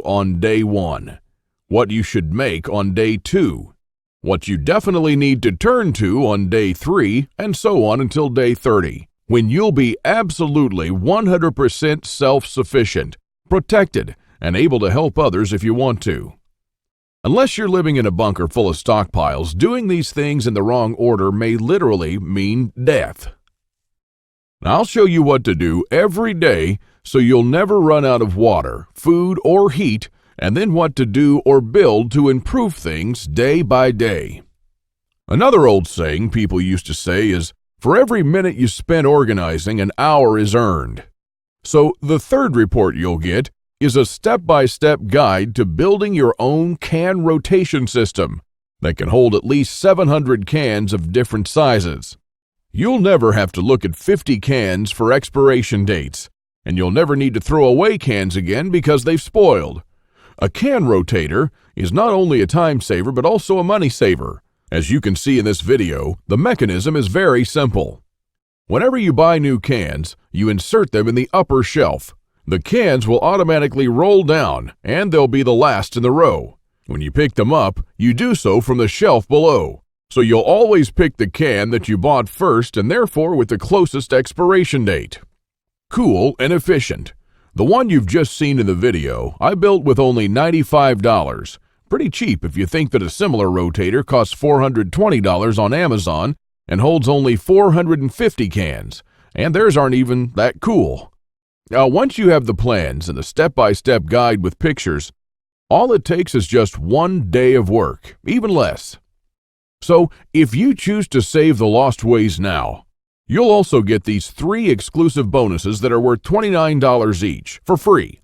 do on day 1, what you should make on day 2, what you definitely need to turn to on day 3, and so on until day 30, when you'll be absolutely 100% self-sufficient, protected, and able to help others if you want to. Unless you're living in a bunker full of stockpiles, doing these things in the wrong order may literally mean death. Now, I'll show you what to do every day so you'll never run out of water, food, or heat, and then what to do or build to improve things day by day. Another old saying people used to say is, for every minute you spend organizing, an hour is earned. So the third report you'll get is a step-by-step guide to building your own can rotation system that can hold at least 700 cans of different sizes. You'll never have to look at 50 cans for expiration dates, and you'll never need to throw away cans again because they've spoiled. A can rotator is not only a time saver but also a money saver. As you can see in this video, the mechanism is very simple. Whenever you buy new cans, you insert them in the upper shelf. The cans will automatically roll down, and they'll be the last in the row. When you pick them up, you do so from the shelf below. So you'll always pick the can that you bought first and therefore with the closest expiration date. Cool and efficient. The one you've just seen in the video, I built with only $95. Pretty cheap if you think that a similar rotator costs $420 on Amazon and holds only 450 cans, and theirs aren't even that cool. Now, once you have the plans and the step-by-step guide with pictures, all it takes is just 1 day of work, even less. So, if you choose to save the lost ways now, you'll also get these 3 exclusive bonuses that are worth $29 each for free,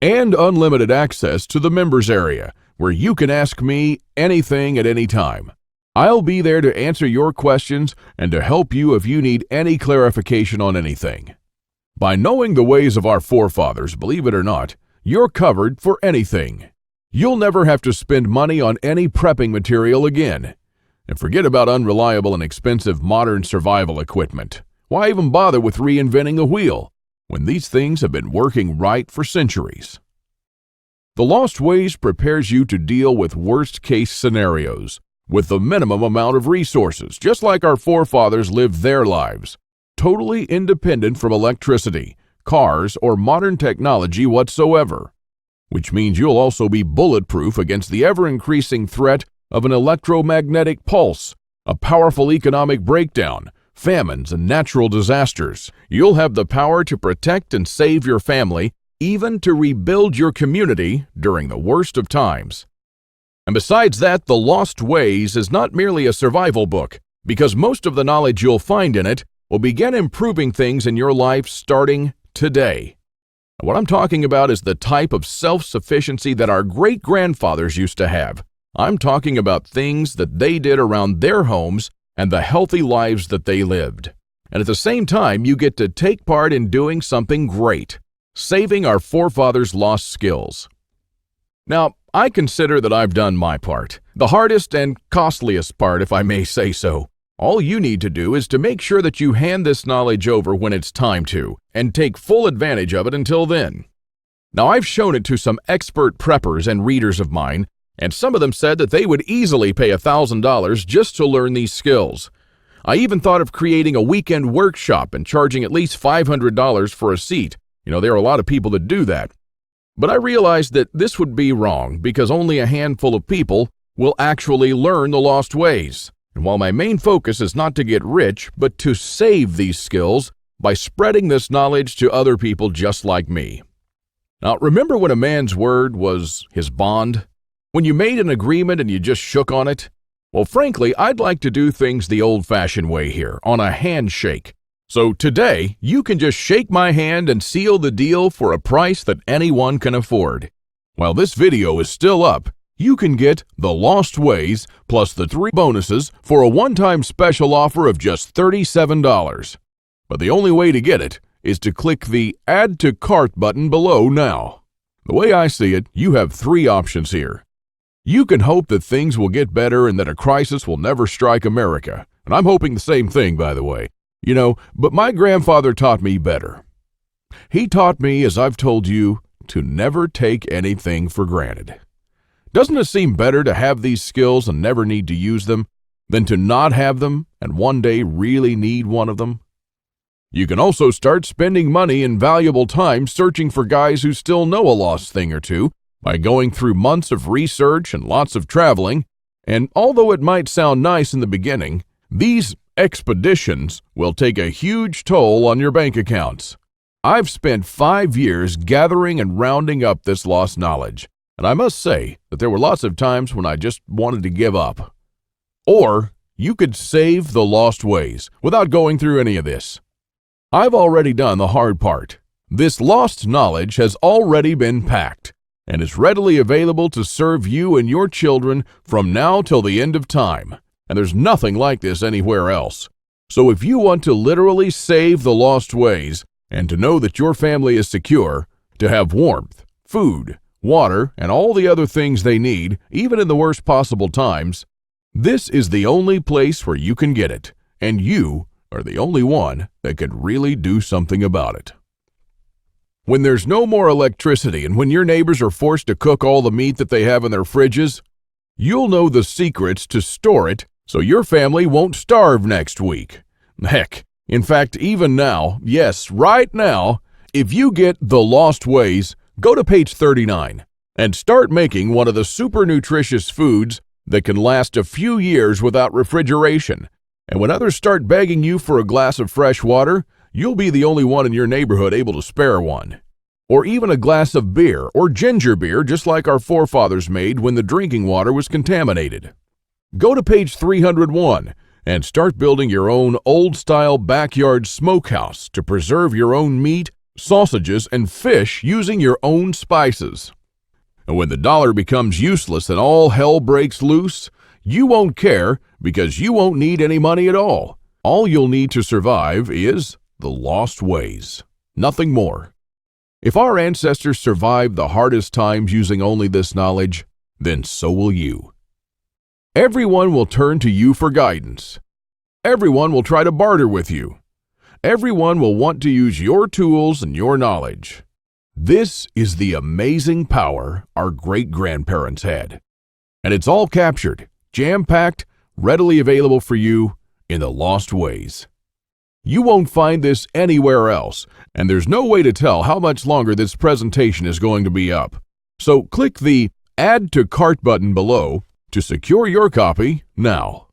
and unlimited access to the members area, where you can ask me anything at any time. I'll be there to answer your questions and to help you if you need any clarification on anything. By knowing the ways of our forefathers, believe it or not, you're covered for anything. You'll never have to spend money on any prepping material again. And forget about unreliable and expensive modern survival equipment. Why even bother with reinventing the wheel when these things have been working right for centuries? The Lost Ways prepares you to deal with worst-case scenarios with the minimum amount of resources, just like our forefathers lived their lives, totally independent from electricity, cars, or modern technology whatsoever, which means you'll also be bulletproof against the ever-increasing threat of an electromagnetic pulse, a powerful economic breakdown, famines, and natural disasters. You'll have the power to protect and save your family, even to rebuild your community during the worst of times. And besides that, The Lost Ways is not merely a survival book, because most of the knowledge you'll find in it will begin improving things in your life starting today. And what I'm talking about is the type of self-sufficiency that our great-grandfathers used to have. I'm talking about things that they did around their homes and the healthy lives that they lived. And at the same time, you get to take part in doing something great, saving our forefathers' lost skills. Now, I consider that I've done my part, the hardest and costliest part, if I may say so. All you need to do is to make sure that you hand this knowledge over when it's time to, and take full advantage of it until then. Now, I've shown it to some expert preppers and readers of mine, and some of them said that they would easily pay $1,000 just to learn these skills. I even thought of creating a weekend workshop and charging at least $500 for a seat. There are a lot of people that do that. But I realized that this would be wrong because only a handful of people will actually learn the lost ways. And while my main focus is not to get rich, but to save these skills by spreading this knowledge to other people just like me. Now, remember when a man's word was his bond? When you made an agreement and you just shook on it? Well, frankly, I'd like to do things the old-fashioned way here, on a handshake. So today, you can just shake my hand and seal the deal for a price that anyone can afford. While this video is still up, you can get The Lost Ways plus the 3 bonuses for a one-time special offer of just $37. But the only way to get it is to click the Add to Cart button below now. The way I see it, you have 3 options here. You can hope that things will get better and that a crisis will never strike America. And I'm hoping the same thing, by the way. But my grandfather taught me better. He taught me, as I've told you, to never take anything for granted. Doesn't it seem better to have these skills and never need to use them than to not have them and one day really need one of them? You can also start spending money and valuable time searching for guys who still know a lost thing or two by going through months of research and lots of traveling. And although it might sound nice in the beginning, these expeditions will take a huge toll on your bank accounts. I've spent 5 years gathering and rounding up this lost knowledge, and I must say that there were lots of times when I just wanted to give up. Or you could save the lost ways without going through any of this. I've already done the hard part. This lost knowledge has already been packed and is readily available to serve you and your children from now till the end of time. And there's nothing like this anywhere else. So if you want to literally save the lost ways and to know that your family is secure, to have warmth, food, water, and all the other things they need, even in the worst possible times, this is the only place where you can get it, and you are the only one that could really do something about it. When there's no more electricity and when your neighbors are forced to cook all the meat that they have in their fridges, you'll know the secrets to store it so your family won't starve next week. Heck, in fact, even now, yes, right now, if you get The Lost Ways, go to page 39 and start making one of the super nutritious foods that can last a few years without refrigeration. And when others start begging you for a glass of fresh water, you'll be the only one in your neighborhood able to spare one. Or even a glass of beer or ginger beer, just like our forefathers made when the drinking water was contaminated. Go to page 301 and start building your own old-style backyard smokehouse to preserve your own meat, sausages, and fish using your own spices. And when the dollar becomes useless and all hell breaks loose, you won't care because you won't need any money at all. All you'll need to survive is the lost ways. Nothing more. If our ancestors survived the hardest times using only this knowledge, then so will you. Everyone will turn to you for guidance. Everyone will try to barter with you. Everyone will want to use your tools and your knowledge. This is the amazing power our great-grandparents had. And it's all captured, jam-packed, readily available for you in the Lost Ways. You won't find this anywhere else, and there's no way to tell how much longer this presentation is going to be up. So click the Add to Cart button below to secure your copy now.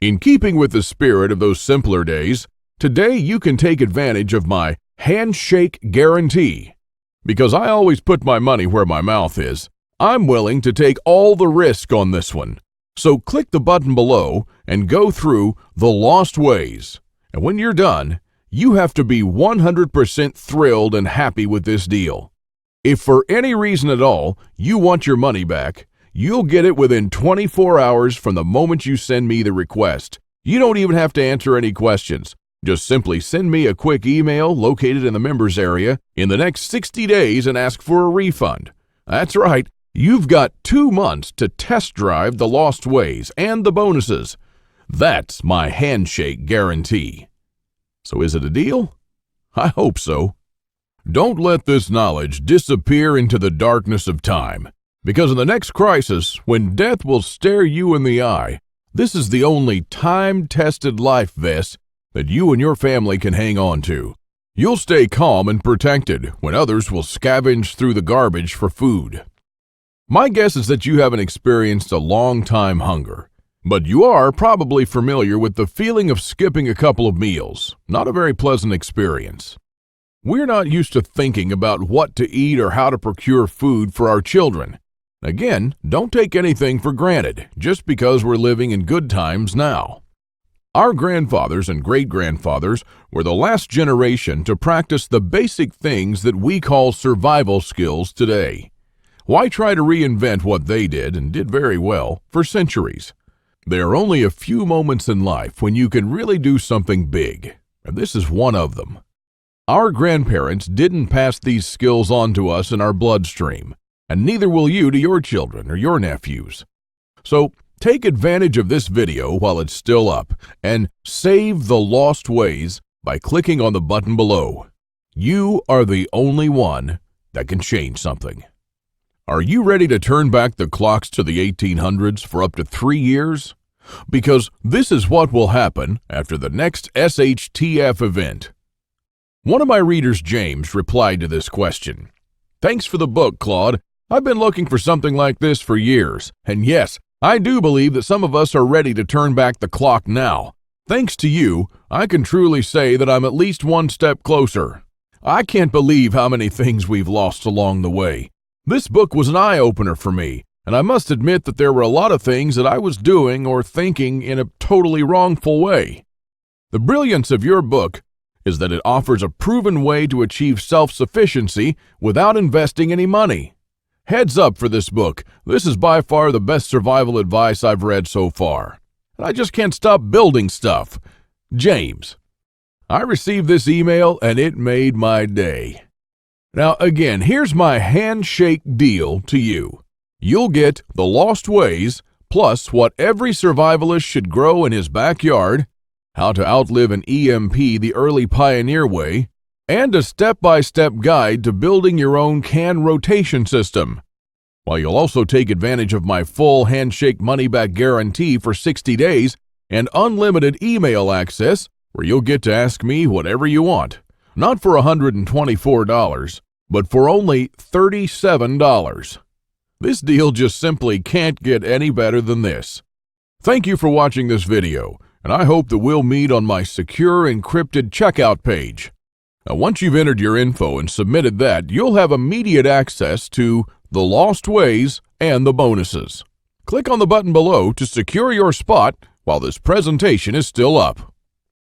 In keeping with the spirit of those simpler days, today you can take advantage of my handshake guarantee. Because I always put my money where my mouth is, I'm willing to take all the risk on this one. So click the button below and go through The Lost Ways. And when you're done, you have to be 100% thrilled and happy with this deal. If for any reason at all you want your money back, you'll get it within 24 hours from the moment you send me the request. You don't even have to answer any questions. Just simply send me a quick email located in the members area in the next 60 days and ask for a refund. That's right, you've got 2 months to test drive The Lost Ways and the bonuses. That's my handshake guarantee. So is it a deal? I hope so. Don't let this knowledge disappear into the darkness of time, because in the next crisis, when death will stare you in the eye, this is the only time-tested life vest that you and your family can hang on to. You'll stay calm and protected when others will scavenge through the garbage for food. My guess is that you haven't experienced a long-time hunger, but you are probably familiar with the feeling of skipping a couple of meals. Not a very pleasant experience. We're not used to thinking about what to eat or how to procure food for our children. Again, don't take anything for granted just because we're living in good times now. Our grandfathers and great-grandfathers were the last generation to practice the basic things that we call survival skills today. Why try to reinvent what they did and did very well for centuries? There are only a few moments in life when you can really do something big, and this is one of them. Our grandparents didn't pass these skills on to us in our bloodstream, and neither will you to your children or your nephews. So take advantage of this video while it's still up and save The Lost Ways by clicking on the button below. You are the only one that can change something. Are you ready to turn back the clocks to the 1800s for up to 3 years? Because this is what will happen after the next SHTF event. One of my readers, James, replied to this question. Thanks for the book, Claude. I've been looking for something like this for years. And yes, I do believe that some of us are ready to turn back the clock now. Thanks to you, I can truly say that I'm at least one step closer. I can't believe how many things we've lost along the way. This book was an eye-opener for me, and I must admit that there were a lot of things that I was doing or thinking in a totally wrongful way. The brilliance of your book is that it offers a proven way to achieve self-sufficiency without investing any money. Heads up for this book. This is by far the best survival advice I've read so far. And I just can't stop building stuff. James. I received this email and it made my day. Now again, here's my handshake deal to you. You'll get The Lost Ways, plus what every survivalist should grow in his backyard, how to outlive an EMP the early pioneer way, and a step-by-step guide to building your own can rotation system. While you'll also take advantage of my full handshake money-back guarantee for 60 days and unlimited email access, where you'll get to ask me whatever you want. Not for $124, but for only $37. This deal just simply can't get any better than this. Thank you for watching this video, and I hope that we'll meet on my secure encrypted checkout page. Now, once you've entered your info and submitted that, you'll have immediate access to The Lost Ways and the bonuses. Click on the button below to secure your spot while this presentation is still up.